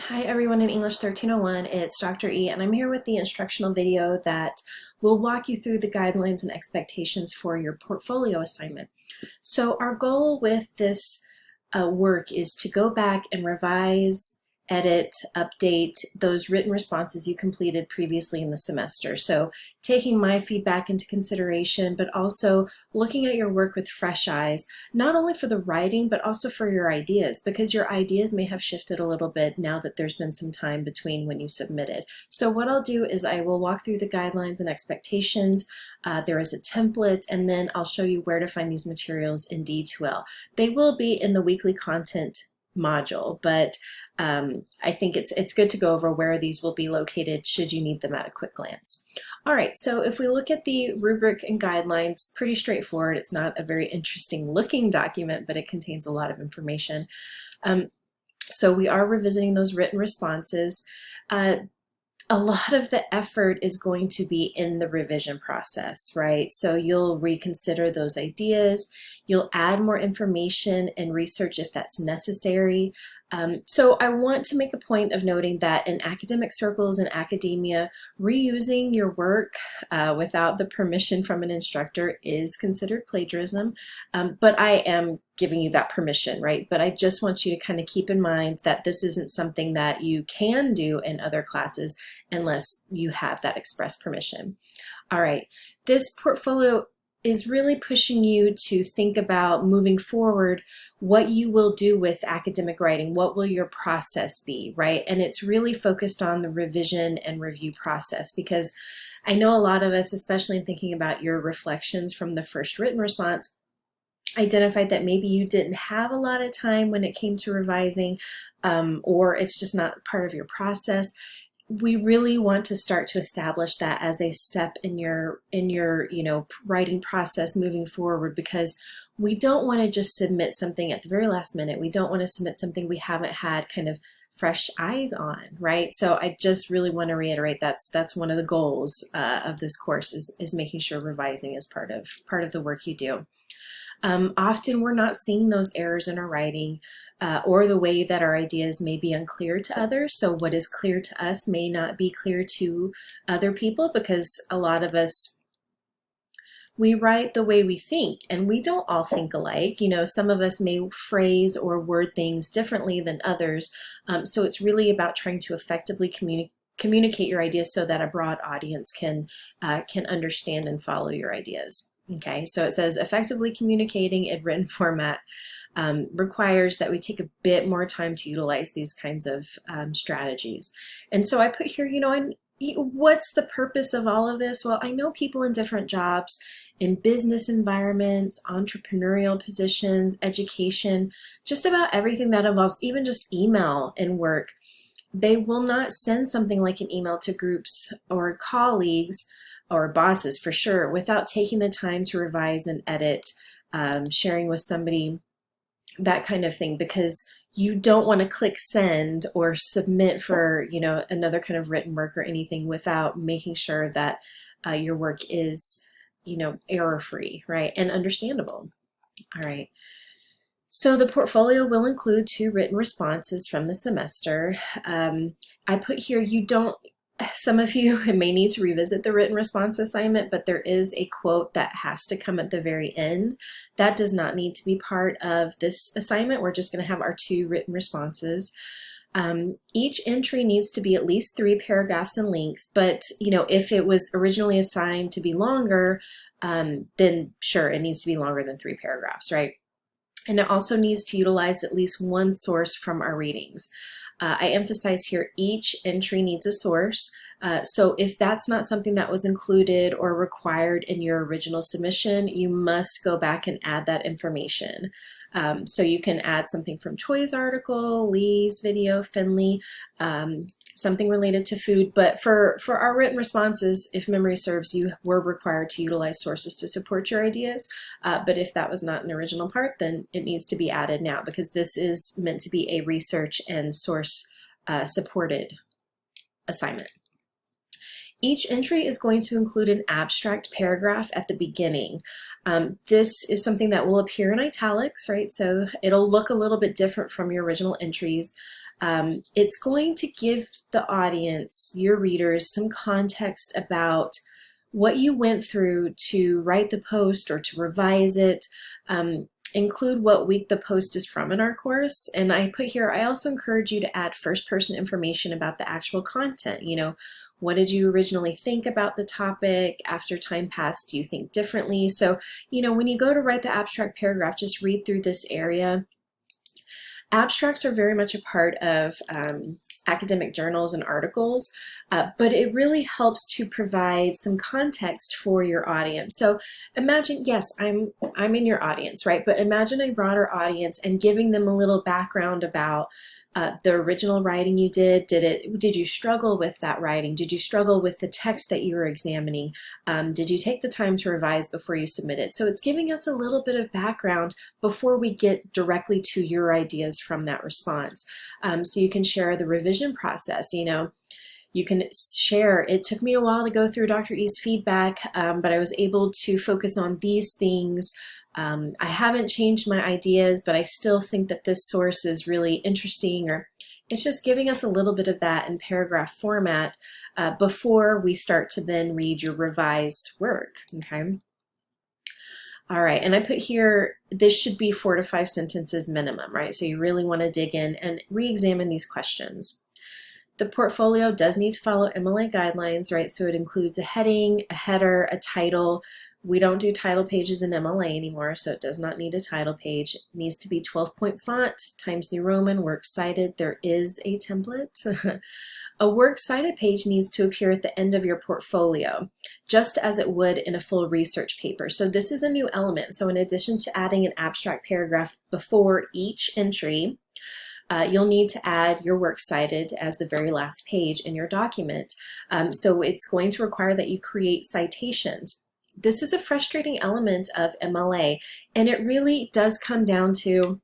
Hi everyone in English 1301, it's Dr. E and I'm here with the instructional video that will walk you through the guidelines and expectations for your portfolio assignment. So our goal with this work is to go back and revise, edit, update those written responses you completed previously in the semester. So taking my feedback into consideration, but also looking at your work with fresh eyes, not only for the writing, but also for your ideas, because your ideas may have shifted a little bit now that there's been some time between when you submitted. So what I'll do is I will walk through the guidelines and expectations. There is a template, and then I'll show you where to find these materials in D2L. They will be in the weekly content module, but I think it's good to go over where these will be located should you need them at a quick glance. All right, so if we look at the rubric and guidelines, pretty straightforward. It's not a very interesting looking document, but it contains a lot of information. So we are revisiting those written responses. A lot of the effort is going to be in the revision process, right? So you'll reconsider those ideas, you'll add more information and research if that's necessary. So I want to make a point of noting that in academic circles and academia, reusing your work without the permission from an instructor is considered plagiarism, but I am giving you that permission, right? But I just want you to kind of keep in mind that this isn't something that you can do in other classes unless you have that express permission. All right, this portfolio is really pushing you to think about moving forward what you will do with academic writing. What will your process be, right? And it's really focused on the revision and review process, because I know a lot of us, especially in thinking about your reflections from the first written response, identified that maybe you didn't have a lot of time when it came to revising, or it's just not part of your process. We really want to start to establish that as a step in your writing process moving forward, because we don't want to just submit something at the very last minute. We don't want to submit something we haven't had kind of fresh eyes on, right? So I just really want to reiterate that's one of the goals of this course is making sure revising is part of the work you do. Often we're not seeing those errors in our writing or the way that our ideas may be unclear to others. So what is clear to us may not be clear to other people, because a lot of us, we write the way we think, and we don't all think alike. You know, some of us may phrase or word things differently than others. So it's really about trying to effectively communicate your ideas so that a broad audience can understand and follow your ideas. Okay, so it says effectively communicating in written format requires that we take a bit more time to utilize these kinds of strategies. And so I put here, what's the purpose of all of this? Well, I know people in different jobs, in business environments, entrepreneurial positions, education, just about everything that involves even just email and work. They will not send something like an email to groups or colleagues or bosses for sure without taking the time to revise and edit, sharing with somebody, that kind of thing, because you don't want to click send or submit for another kind of written work or anything without making sure that your work is error-free, right, and understandable. All right. So the portfolio will include 2 written responses from the semester. I put here, some of you may need to revisit the written response assignment, but there is a quote that has to come at the very end. That does not need to be part of this assignment. We're just going to have our 2 written responses. Each entry needs to be at least 3 paragraphs in length, but if it was originally assigned to be longer, then sure, it needs to be longer than 3 paragraphs, right? And it also needs to utilize at least one source from our readings. I emphasize here, each entry needs a source. So if that's not something that was included or required in your original submission, you must go back and add that information. So you can add something from Choi's article, Lee's video, Finley, something related to food. But for our written responses, if memory serves, you were required to utilize sources to support your ideas. But if that was not an original part, then it needs to be added now, because this is meant to be a research and source supported assignment. Each entry is going to include an abstract paragraph at the beginning. This is something that will appear in italics, right? So it'll look a little bit different from your original entries. It's going to give the audience, your readers, some context about what you went through to write the post or to revise it. Include what week the post is from in our course. And I put here, I also encourage you to add first-person information about the actual content. You know, what did you originally think about the topic? After time passed, do you think differently? So, you know, when you go to write the abstract paragraph, just read through this area. Abstracts are very much a part of academic journals and articles, but it really helps to provide some context for your audience. So imagine, yes, I'm in your audience, right? But imagine a broader audience and giving them a little background about the original writing you did. Did you struggle with that writing? Did you struggle with the text that you were examining? Did you take the time to revise before you submit it? So it's giving us a little bit of background before we get directly to your ideas from that response. So you can share the revision process. You know, you can share, it took me a while to go through Dr. E's feedback, but I was able to focus on these things. I haven't changed my ideas, but I still think that this source is really interesting, or it's just giving us a little bit of that in paragraph format before we start to then read your revised work, okay? All right, and I put here, this should be 4 to 5 sentences minimum, right? So you really want to dig in and re-examine these questions. The portfolio does need to follow MLA guidelines, right? So it includes a heading, a header, a title. We don't do title pages in MLA anymore, so it does not need a title page. It needs to be 12-point font, Times New Roman, works cited. There is a template. A works cited page needs to appear at the end of your portfolio, just as it would in a full research paper. So this is a new element. So in addition to adding an abstract paragraph before each entry, you'll need to add your works cited as the very last page in your document. So it's going to require that you create citations. This is a frustrating element of MLA, and it really does come down to,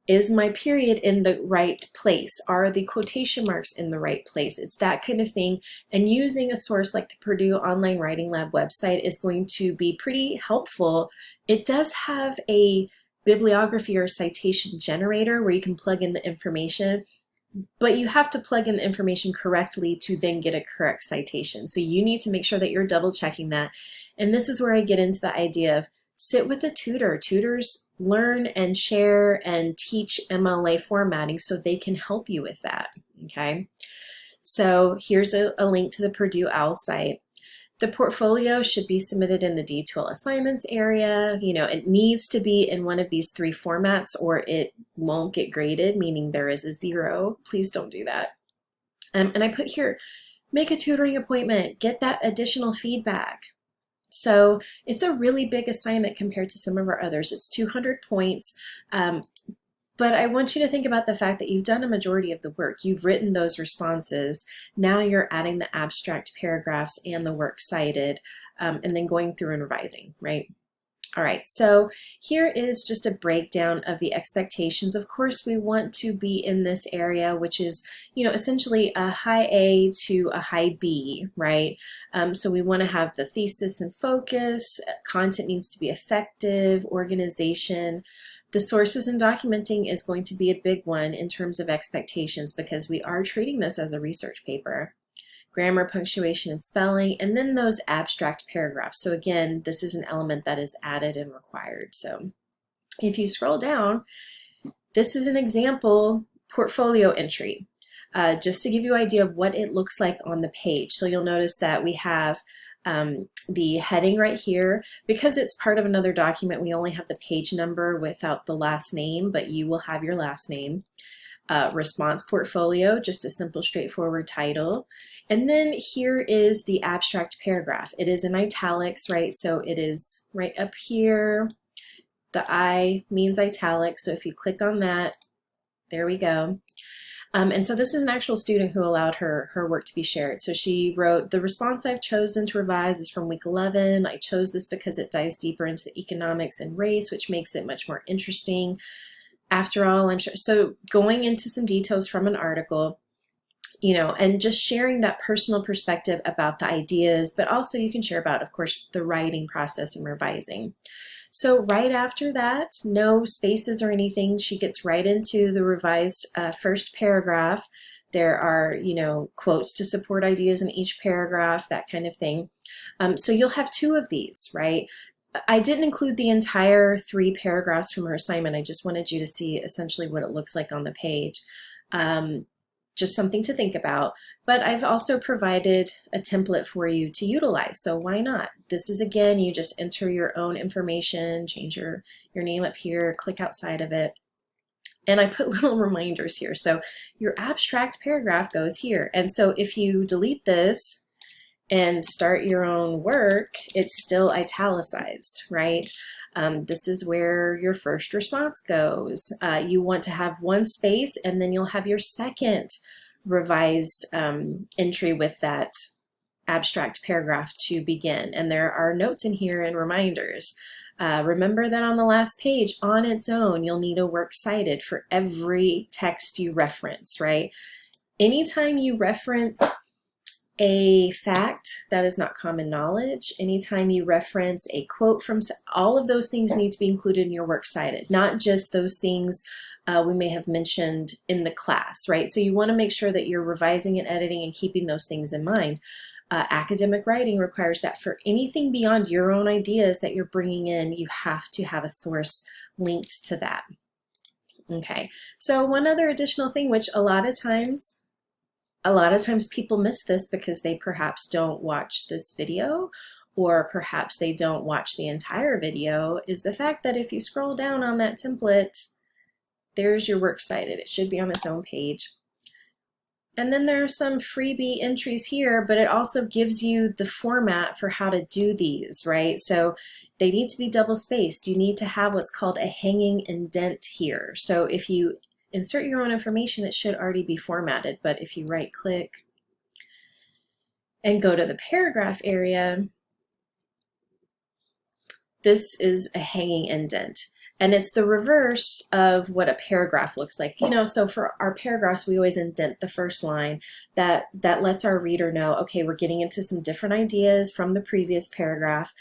is my period in the right place? Are the quotation marks in the right place? It's that kind of thing. And using a source like the Purdue Online Writing Lab website is going to be pretty helpful. It does have a bibliography or citation generator where you can plug in the information, but you have to plug in the information correctly to then get a correct citation. So you need to make sure that you're double checking that. And this is where I get into the idea of sit with a tutor. Tutors learn and share and teach MLA formatting so they can help you with that, okay? So here's a link to the Purdue OWL site. The portfolio should be submitted in the D2L assignments area. You know, it needs to be in one of these 3 formats or it won't get graded, meaning there is a 0. Please don't do that. And I put here, make a tutoring appointment, get that additional feedback. So it's a really big assignment compared to some of our others. It's 200 points. But I want you to think about the fact that you've done a majority of the work. You've written those responses. Now you're adding the abstract paragraphs and the works cited, and then going through and revising, right? All right, so here is just a breakdown of the expectations. Of course, we want to be in this area, which is, you know, essentially a high A to a high B, right? So we want to have the thesis and focus, content needs to be effective, organization. The sources and documenting is going to be a big one in terms of expectations because we are treating this as a research paper. Grammar, punctuation, and spelling, and then those abstract paragraphs. So again, this is an element that is added and required. So if you scroll down, this is an example portfolio entry, just to give you an idea of what it looks like on the page. So you'll notice that we have the heading right here. Because it's part of another document, we only have the page number without the last name, but you will have your last name. Response portfolio, just a simple, straightforward title. And then here is the abstract paragraph. It is in italics, right? So it is right up here. The I means italic. So if you click on that, there we go. And so this is an actual student who allowed her work to be shared. So she wrote, the response I've chosen to revise is from week 11. I chose this because it dives deeper into economics and race, which makes it much more interesting. After all, I'm sure, so going into some details from an article, you know, and just sharing that personal perspective about the ideas, but also you can share about, of course, the writing process and revising. So right after that, no spaces or anything, she gets right into the revised first paragraph. There are, quotes to support ideas in each paragraph, that kind of thing. So you'll have two of these, right? I didn't include the entire 3 paragraphs from her assignment. I just wanted you to see essentially what it looks like on the page. Just something to think about. But I've also provided a template for you to utilize, so why not? This is, again, you just enter your own information, change your name up here, click outside of it. And I put little reminders here. So your abstract paragraph goes here. And so if you delete this and start your own work, it's still italicized, right? This is where your first response goes. You want to have one space, and then you'll have your second revised entry with that abstract paragraph to begin. And there are notes in here and reminders. Remember that on the last page, on its own, you'll need a works cited for every text you reference, right? Anytime you reference a fact that is not common knowledge, anytime you reference a quote from, all of those things need to be included in your works cited, not just those things we may have mentioned in the class, right? So you want to make sure that you're revising and editing and keeping those things in mind. Academic writing requires that for anything beyond your own ideas that you're bringing in, you have to have a source linked to that. Okay, so one other additional thing, which a lot of times people miss this because they perhaps don't watch this video, or perhaps they don't watch the entire video, is the fact that if you scroll down on that template, there's your works cited. It should be on its own page. And then there are some freebie entries here, but it also gives you the format for how to do these, right? So they need to be double spaced. You need to have what's called a hanging indent here. So if you insert your own information, it should already be formatted, but if you right click and go to the paragraph area, this is a hanging indent. And it's the reverse of what a paragraph looks like. So for our paragraphs, we always indent the first line. That lets our reader know, okay, we're getting into some different ideas from the previous paragraph.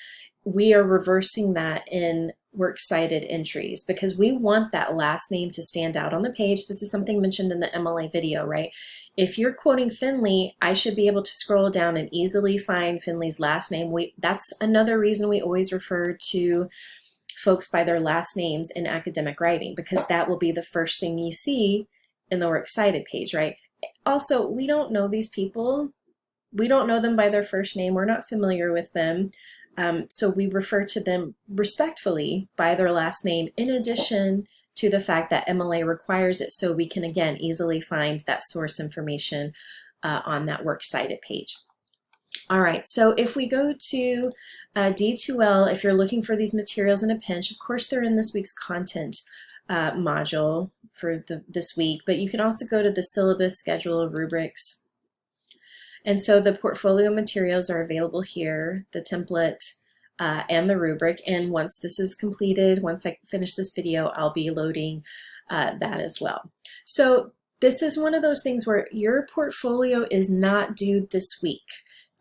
We are reversing that in works cited entries because we want that last name to stand out on the page. This is something mentioned in the MLA video, right? If you're quoting Finley, I should be able to scroll down and easily find Finley's last name. That's another reason we always refer to folks by their last names in academic writing, because that will be the first thing you see in the works cited page, right? Also, we don't know these people. We don't know them by their first name. We're not familiar with them. So we refer to them respectfully by their last name, in addition to the fact that MLA requires it, so we can, again, easily find that source information on that works cited page. All right, so if we go to D2L, if you're looking for these materials in a pinch, of course they're in this week's content module for this week, but you can also go to the syllabus, schedule, rubrics. And so the portfolio materials are available here, the template and the rubric. And once this is completed, once I finish this video, I'll be loading that as well. So this is one of those things where your portfolio is not due this week.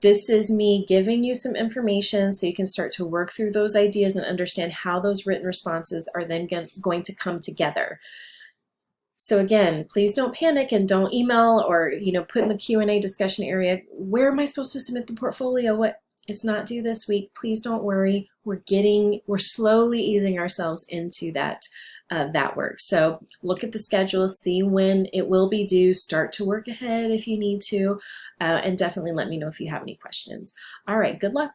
This is me giving you some information so you can start to work through those ideas and understand how those written responses are then going to come together. So again, please don't panic and don't email or put in the Q&A discussion area, where am I supposed to submit the portfolio? It's not due this week. Please don't worry. We're slowly easing ourselves into that work. So look at the schedule, see when it will be due, start to work ahead if you need to, and definitely let me know if you have any questions. All right, good luck.